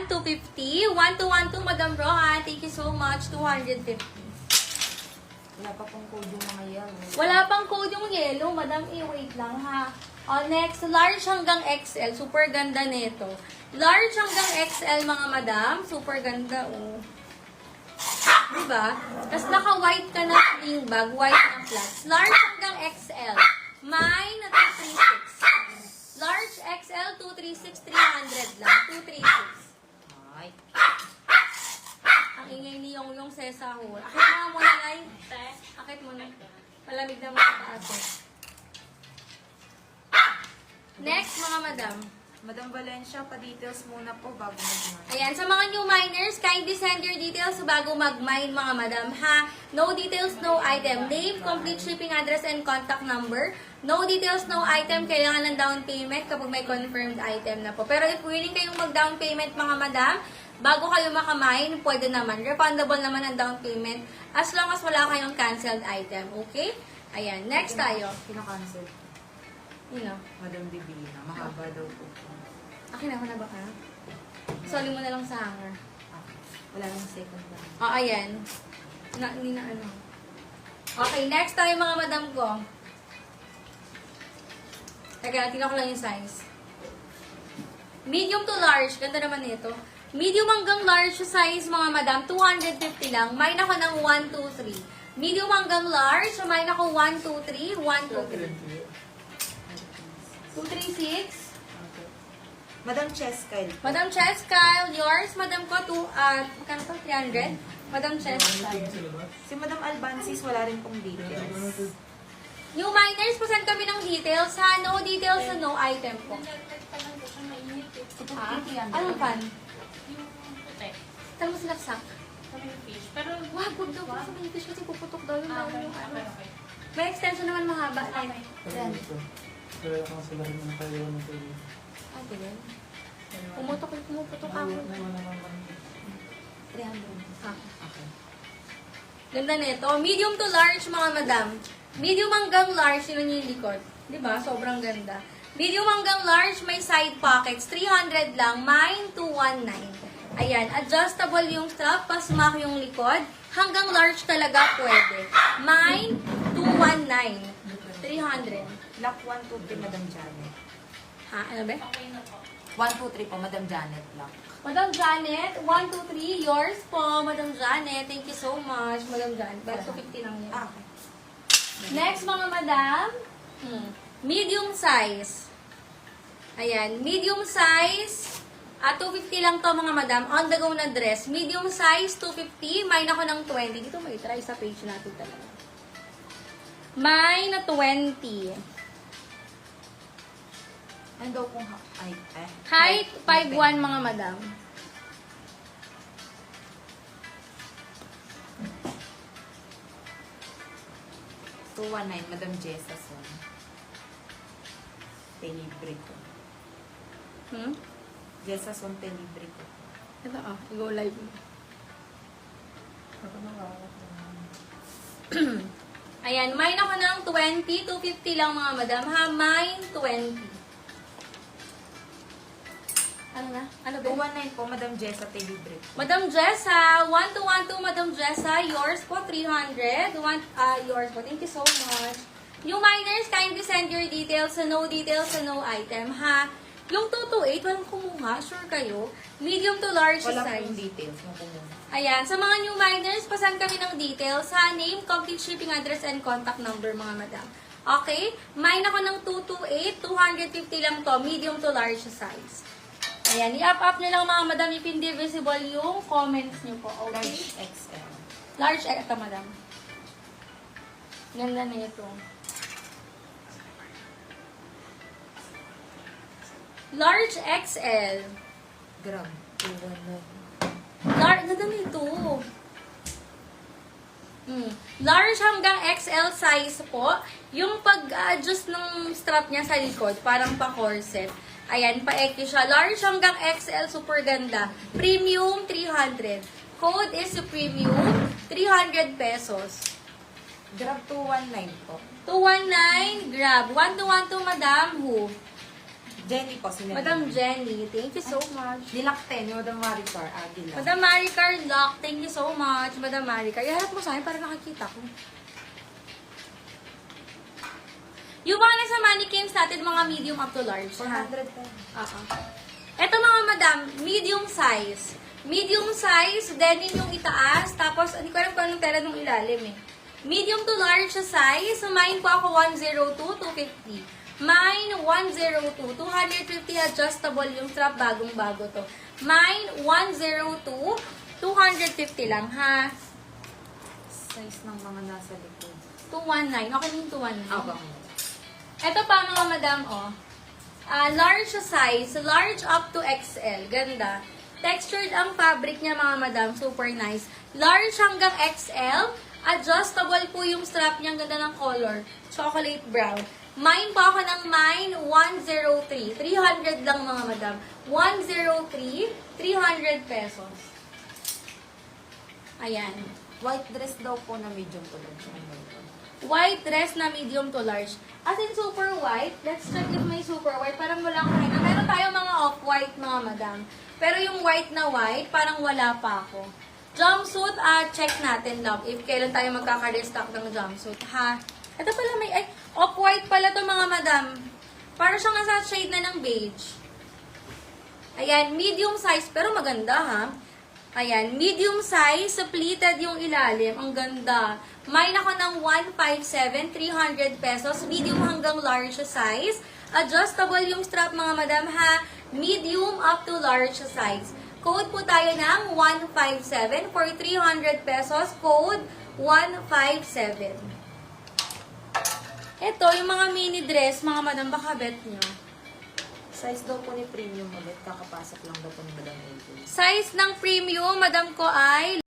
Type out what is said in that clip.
250. 1212, Madam Rohan. Thank you so much. 250. Wala pa pong code yung mga yellow. Wala pang code yung yellow, Madam. Wait lang ha. Next, large hanggang XL. Super ganda nito. Large hanggang XL, mga madam. Super ganda, oh. Diba? Tapos naka-white ka na sling bag. White na flats. Large hanggang XL. May na 236. Large XL, 236, 300 lang. 236. Ay. Ang ingay ni yung sesa ho. Akit mo muna, Lai. Akit mo na. Malamig na mga taas. Next, mga madam. Madam Valencia, pa-details muna po bago mag-mine. Ayan, sa mga new miners, kindly send your details bago mag-mine, mga madam, ha? No details, no item. Name, complete shipping address, and contact number. No details, no item. Kailangan ng down payment kapag may confirmed item na po. Pero if willing kayong mag-down payment, mga madam, bago kayo makamine, pwede naman. Refundable naman ang down payment as long as wala kayong canceled item. Okay? Ayan, next tayo. Kina-cancel. You know, Madam Divina, mahaba daw po. akin ako na ba ka? Soli mo na lang sa hanger. Wala nang second ba? Ayan. Hindi na ano. Okay, next tayo mga madam ko. Teka, tingnan ko lang yung size. Medium to large. Ganda naman nito. Medium hanggang large size, mga madam. 250 lang. Mine ako ng 1, 2, 3. Medium hanggang large. Mine ako 1, 2, 3. 1, 2, 3. 2, 3, 6. Madam Cheskyle. Madam Cheskyle, yours. Madam ko, magkano to? 300? Madam Cheskyle. Si Madam Albansis, wala rin pong details. New miners, pasend kami ng details ha. No details na no item po. Anong pan? Yung puti. Saan mo sinaksak? Kami yung fish. Pero, Wag daw po sa mga fish kasi puputok daw yung okay, yung ano. okay. May extension naman mahaba. Ay, Okay. yan. Kaya kung sila rin ng kayo ng kayo. Ah, ganyan. Pumuputok ako. 300. Ah. Okay. Ganda nito. Medium to large, mga madam. Medium hanggang large, yun yung likod. Diba? Sobrang ganda. Medium hanggang large, may side pockets. 300 lang. Mine, 219. Ayan. Adjustable yung strap. Pasmak yung likod. Hanggang large talaga pwede. Mine, 219. 300. Lock 1, 2, 3, Madam Janet. Ha? Ano ba? Okay na po. 1, 2, 3 po, Madam Janet lock. Madam Janet, 1, 2, 3. Yours po, Madam Janet. Thank you so much, Madam Janet. Pero 250 lang yun. Okay. Next, mga madam. Medium size. Ayan. Medium size. 250 lang to, mga madam. On the go na dress. Medium size, 250. Mine ako ng 20. Dito may try sa page natin talaga. Mine na 20. Ano daw kung Height, 5'1", mga madam. So, 19, Madam Jessa Son. Telibre ko. Jessa Son, Telibre ko. Ito, go live. Ayan, mine ako ng 20, 250 lang, mga madam. Ha, mine 20. Ano na? Ano ba? 219 po, Madam Jessa, Telibre ko. Madam Jessa, 1212, Madam Jessa, yours po, 300. Yours po. Thank you so much. Yung miners, kindly send your details sa no details sa no item, ha? Yung 228, walang kumuha, sure kayo? Medium to large Wala size. pong details. Mo po muna. Ayan, sa mga new miners, pasan kami ng details sa name, complete shipping address, and contact number, mga madam. Okay? Mine ako ng 228, 250 lang to, medium to large size. Ayan, i-up nyo lang, mga madam, if hindi visible yung comments nyo po, okay? Large XL. Large, ito, madam. Ganda na ito. Large XL. Gram. 219. Large, ganda nito. Large hanggang XL size po. Yung pag-adjust ng strap niya sa likod, parang pa-corset. Ayan, pa-eki siya. Large hanggang XL, super ganda. Premium, 300. Code is premium, 300 pesos. Grab 219 po. 219, grab. 1212, madam, who? Jenny po, sila. Madam Jenny, thank you so much. Nilakten, yung Madam Maricar, Aguila. Madam Maricar Lock, thank you so much. Madam Maricar, iharap mo sa akin para nakakita ko. Yung mga nasa mannequins natin, mga medium up to large. Ha? 400 po. Ito mga madam, medium size. Medium size, denim yung itaas. Tapos, hindi ko alam kung anong tela nung ilalim eh. Medium to large sa size. So, mine po ako 102, 250. Mine 102, 250 adjustable yung strap, bagong-bago to. Mine 102, 250 lang ha. Size ng mga nasa likod. 219. Okay na yung 219. Aba. Ito pa mga madam, oh. Large sa size. Large up to XL. Ganda. Textured ang fabric niya mga madam. Super nice. Large hanggang XL. Adjustable po yung strap niya. Ang ganda ng color. Chocolate brown. Mine po ako ng mine 103. 300 lang mga madam. 103. 300 pesos. Ayan. White dress daw po na medium to large. White dress na medium to large. As in super white, let's check if may super white. Parang wala akong nakita. Meron tayo mga off-white mga madam. Pero yung white na white, parang wala pa ako. Jumpsuit, check natin love. If kailan tayo magkaka-restock ng jumpsuit, ha? Ito pala may, off-white pala to mga madam. Parang siyang nasa shade na ng beige. Ayan, medium size, pero maganda ha. Ayan, medium size, pleated yung ilalim. Ang ganda. Mine ako ng 157, 300 pesos. Medium hanggang large size. Adjustable yung strap mga madam ha. Medium up to large size. Code po tayo ng 157 for 300 pesos. Code 157. Ito, yung mga mini dress, mga madam, baka bet nyo. Size daw po ni premium ulit. Kakapasok lang daw po ni Madam Elvin. Size ng premium, madam ko ay